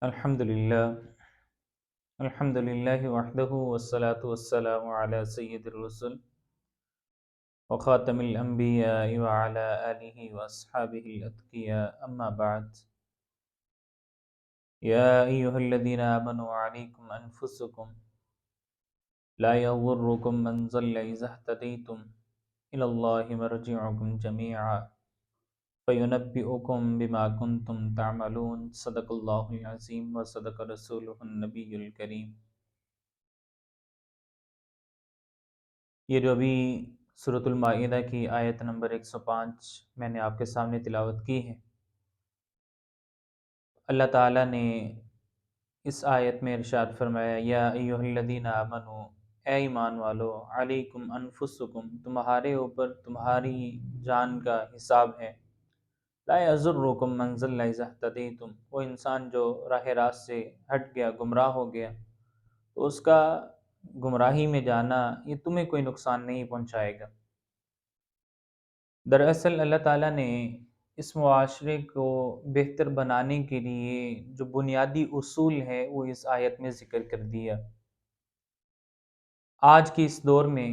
الحمدللہ الحمدللہ وحدہ والصلاة والسلام علی سید الرسل وخاتم الانبیاء وعلی آلہ واصحابہ الاتقیاء اما بعد یا ایہا الذین آمنوا علیکم انفسکم لا یضرکم من ضل اذا اہتدیتم الی اللہ مرجعکم جمیعا فَيُنَبِّئُكُم بِمَا كُنتُمْ تَعْمَلُونَ صدق اللہ العظیم وصدق رسولہ النبی الکریم۔ یہ جو ابھی سورۃ المائدہ کی آیت نمبر 105 میں نے آپ کے سامنے تلاوت کی ہے، اللہ تعالیٰ نے اس آیت میں ارشاد فرمایا یا ایھا الذین آمنوا، اے ایمان والو، علیکم انفسکم، تمہارے اوپر تمہاری جان کا حساب ہے، لا یضرکم من ضل اذا اہتدیتم، وہ انسان جو راہ راست سے ہٹ گیا، گمراہ ہو گیا، تو اس کا گمراہی میں جانا یہ تمہیں کوئی نقصان نہیں پہنچائے گا۔ دراصل اللہ تعالیٰ نے اس معاشرے کو بہتر بنانے کے لیے جو بنیادی اصول ہے وہ اس آیت میں ذکر کر دیا۔ آج کی اس دور میں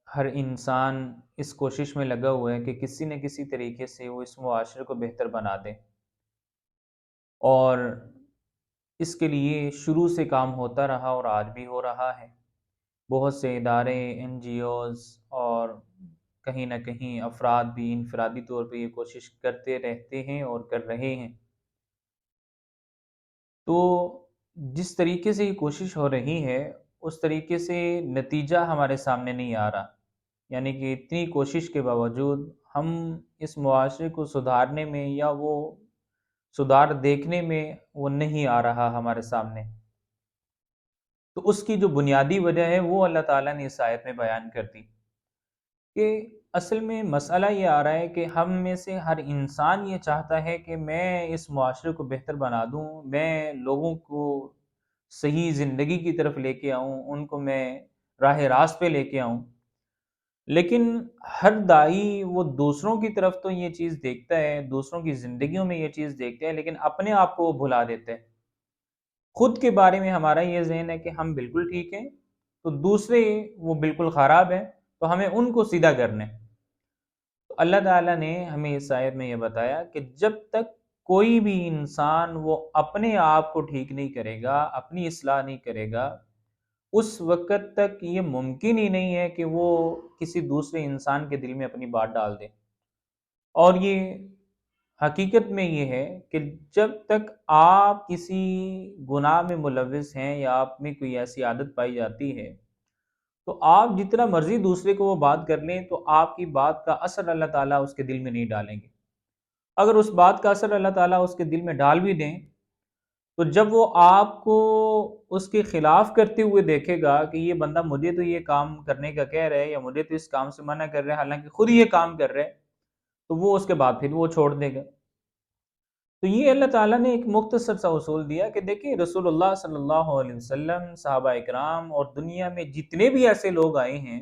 ہر انسان اس کوشش میں لگا ہوا ہے کہ کسی نہ کسی طریقے سے وہ اس معاشرے کو بہتر بنا دے، اور اس کے لیے شروع سے کام ہوتا رہا اور آج بھی ہو رہا ہے۔ بہت سے ادارے، این جی اوز اور کہیں نہ کہیں افراد بھی انفرادی طور پہ یہ کوشش کرتے رہتے ہیں اور کر رہے ہیں۔ تو جس طریقے سے یہ کوشش ہو رہی ہے اس طریقے سے نتیجہ ہمارے سامنے نہیں آ رہا، یعنی کہ اتنی کوشش کے باوجود ہم اس معاشرے کو سدھارنے میں یا وہ سدھار دیکھنے میں وہ نہیں آ رہا ہمارے سامنے۔ تو اس کی جو بنیادی وجہ ہے وہ اللہ تعالیٰ نے اس آیت میں بیان کر دی کہ اصل میں مسئلہ یہ آ رہا ہے کہ ہم میں سے ہر انسان یہ چاہتا ہے کہ میں اس معاشرے کو بہتر بنا دوں، میں لوگوں کو صحیح زندگی کی طرف لے کے آؤں، ان کو میں راہ راست پہ لے کے آؤں، لیکن ہر داعی وہ دوسروں کی طرف تو یہ چیز دیکھتا ہے، دوسروں کی زندگیوں میں یہ چیز دیکھتا ہے، لیکن اپنے آپ کو وہ بھلا دیتا ہے۔ خود کے بارے میں ہمارا یہ ذہن ہے کہ ہم بالکل ٹھیک ہیں، تو دوسرے وہ بالکل خراب ہیں، تو ہمیں ان کو سیدھا کرنا ہے۔ تو اللہ تعالیٰ نے ہمیں اس آیت میں یہ بتایا کہ جب تک کوئی بھی انسان وہ اپنے آپ کو ٹھیک نہیں کرے گا، اپنی اصلاح نہیں کرے گا، اس وقت تک یہ ممکن ہی نہیں ہے کہ وہ کسی دوسرے انسان کے دل میں اپنی بات ڈال دے۔ اور یہ حقیقت میں یہ ہے کہ جب تک آپ کسی گناہ میں ملوث ہیں یا آپ میں کوئی ایسی عادت پائی جاتی ہے، تو آپ جتنا مرضی دوسرے کو وہ بات کر لیں تو آپ کی بات کا اثر اللہ تعالیٰ اس کے دل میں نہیں ڈالیں گے۔ اگر اس بات کا اثر اللہ تعالیٰ اس کے دل میں ڈال بھی دیں تو جب وہ آپ کو اس کے خلاف کرتے ہوئے دیکھے گا کہ یہ بندہ مجھے تو یہ کام کرنے کا کہہ رہا ہے یا مجھے تو اس کام سے منع کر رہا ہے، حالانکہ خود یہ کام کر رہا ہے، تو وہ اس کے بعد پھر وہ چھوڑ دے گا۔ تو یہ اللہ تعالیٰ نے ایک مختصر سا اصول دیا کہ دیکھیں رسول اللہ صلی اللہ علیہ وسلم، صحابہ اکرام اور دنیا میں جتنے بھی ایسے لوگ آئے ہیں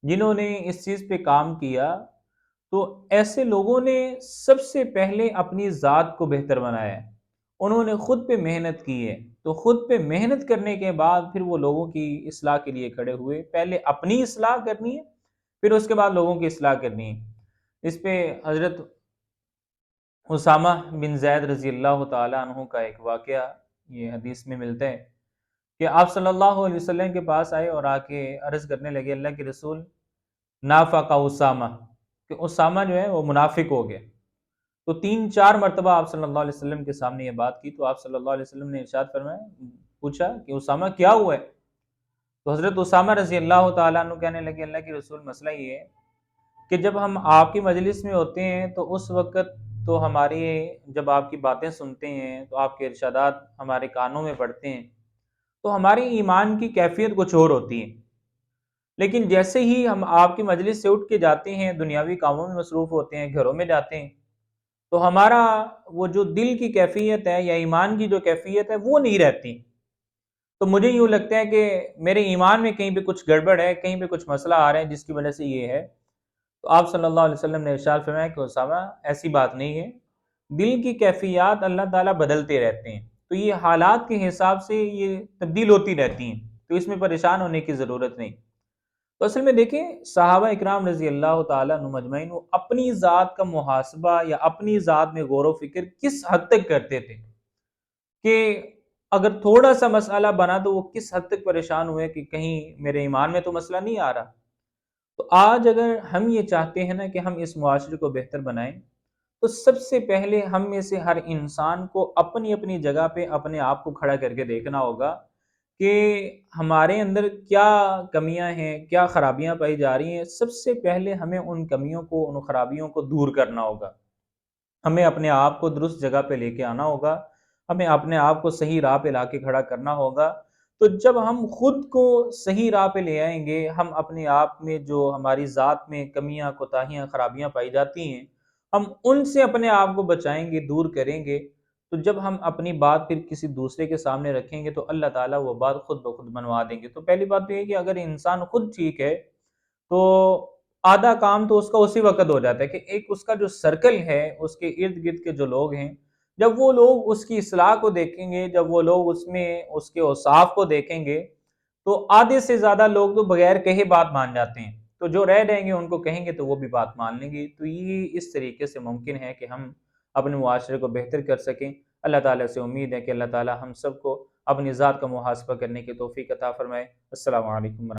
جنہوں نے اس چیز پہ کام کیا، تو ایسے لوگوں نے سب سے پہلے اپنی ذات کو بہتر بنایا ہے، انہوں نے خود پہ محنت کی ہے۔ تو خود پہ محنت کرنے کے بعد پھر وہ لوگوں کی اصلاح کے لیے کھڑے ہوئے، پہلے اپنی اصلاح کرنی ہے، پھر اس کے بعد لوگوں کی اصلاح کرنی ہے۔ اس پہ حضرت اسامہ بن زید رضی اللہ تعالیٰ عنہ کا ایک واقعہ یہ حدیث میں ملتا ہے کہ آپ صلی اللہ علیہ وسلم کے پاس آئے اور آ کے عرض کرنے لگے اللہ کے رسول، نافق اسامہ، کہ اسامہ جو ہے وہ منافق ہو گیا۔ تو 3-4 مرتبہ آپ صلی اللہ علیہ وسلم کے سامنے یہ بات کی تو آپ صلی اللہ علیہ وسلم نے ارشاد فرمایا، پوچھا کہ اسامہ کیا ہوا ہے؟ تو حضرت اسامہ رضی اللہ تعالیٰ عنہ کہنے لگے اللہ کے رسول، مسئلہ یہ ہے کہ جب ہم آپ کی مجلس میں ہوتے ہیں تو اس وقت تو ہماری جب آپ کی باتیں سنتے ہیں تو آپ کے ارشادات ہمارے کانوں میں پڑتے ہیں تو ہماری ایمان کی کیفیت کچھ اور ہوتی ہے، لیکن جیسے ہی ہم آپ کی مجلس سے اٹھ کے جاتے ہیں، دنیاوی کاموں میں مصروف ہوتے ہیں، گھروں میں جاتے ہیں، تو ہمارا وہ جو دل کی کیفیت ہے یا ایمان کی جو کیفیت ہے وہ نہیں رہتی۔ تو مجھے یوں لگتا ہے کہ میرے ایمان میں کہیں پہ کچھ گڑبڑ ہے، کہیں پہ کچھ مسئلہ آ رہا ہے جس کی وجہ سے یہ ہے۔ تو آپ صلی اللہ علیہ وسلم نے ارشاد فرمایا کہ اسامہ ایسی بات نہیں ہے، دل کی کیفیات اللہ تعالیٰ بدلتے رہتے ہیں۔ تو یہ حالات کے حساب سے یہ تبدیل ہوتی رہتی ہیں، تو اس میں پریشان ہونے کی ضرورت نہیں۔ تو اصل میں دیکھیں صحابہ اکرام رضی اللہ تعالیٰ عنہ مجمعین وہ اپنی ذات کا محاسبہ یا اپنی ذات میں غور و فکر کس حد تک کرتے تھے کہ اگر تھوڑا سا مسئلہ بنا تو وہ کس حد تک پریشان ہوئے کہ کہیں میرے ایمان میں تو مسئلہ نہیں آ رہا۔ تو آج اگر ہم یہ چاہتے ہیں نا کہ ہم اس معاشرے کو بہتر بنائیں، تو سب سے پہلے ہم میں سے ہر انسان کو اپنی اپنی جگہ پہ اپنے آپ کو کھڑا کر کے دیکھنا ہوگا کہ ہمارے اندر کیا کمیاں ہیں، کیا خرابیاں پائی جا رہی ہیں۔ سب سے پہلے ہمیں ان کمیوں کو، ان خرابیوں کو دور کرنا ہوگا، ہمیں اپنے آپ کو درست جگہ پہ لے کے آنا ہوگا، ہمیں اپنے آپ کو صحیح راہ پہ لا کے کھڑا کرنا ہوگا۔ تو جب ہم خود کو صحیح راہ پہ لے آئیں گے، ہم اپنے آپ میں جو ہماری ذات میں کمیاں، کوتاہیاں، خرابیاں پائی جاتی ہیں، ہم ان سے اپنے آپ کو بچائیں گے، دور کریں گے۔ تو جب ہم اپنی بات پھر کسی دوسرے کے سامنے رکھیں گے تو اللہ تعالیٰ وہ بات خود بخود منوا دیں گے۔ تو پہلی بات تو یہ کہ اگر انسان خود ٹھیک ہے تو آدھا کام تو اس کا اسی وقت ہو جاتا ہے کہ ایک اس کا جو سرکل ہے، اس کے ارد گرد کے جو لوگ ہیں، جب وہ لوگ اس کی اصلاح کو دیکھیں گے، جب وہ لوگ اس میں اس کے اوصاف کو دیکھیں گے، تو آدھے سے زیادہ لوگ تو بغیر کہے بات مان جاتے ہیں۔ تو جو رہ جائیں گے ان کو کہیں گے تو وہ بھی بات مان لیں گے۔ تو یہ اس طریقے سے ممکن ہے کہ ہم اپنے معاشرے کو بہتر کر سکیں۔ اللہ تعالیٰ سے امید ہے کہ اللہ تعالیٰ ہم سب کو اپنی ذات کا محاسبہ کرنے کی توفیق عطا فرمائے۔ السلام علیکم ورحمۃ اللہ۔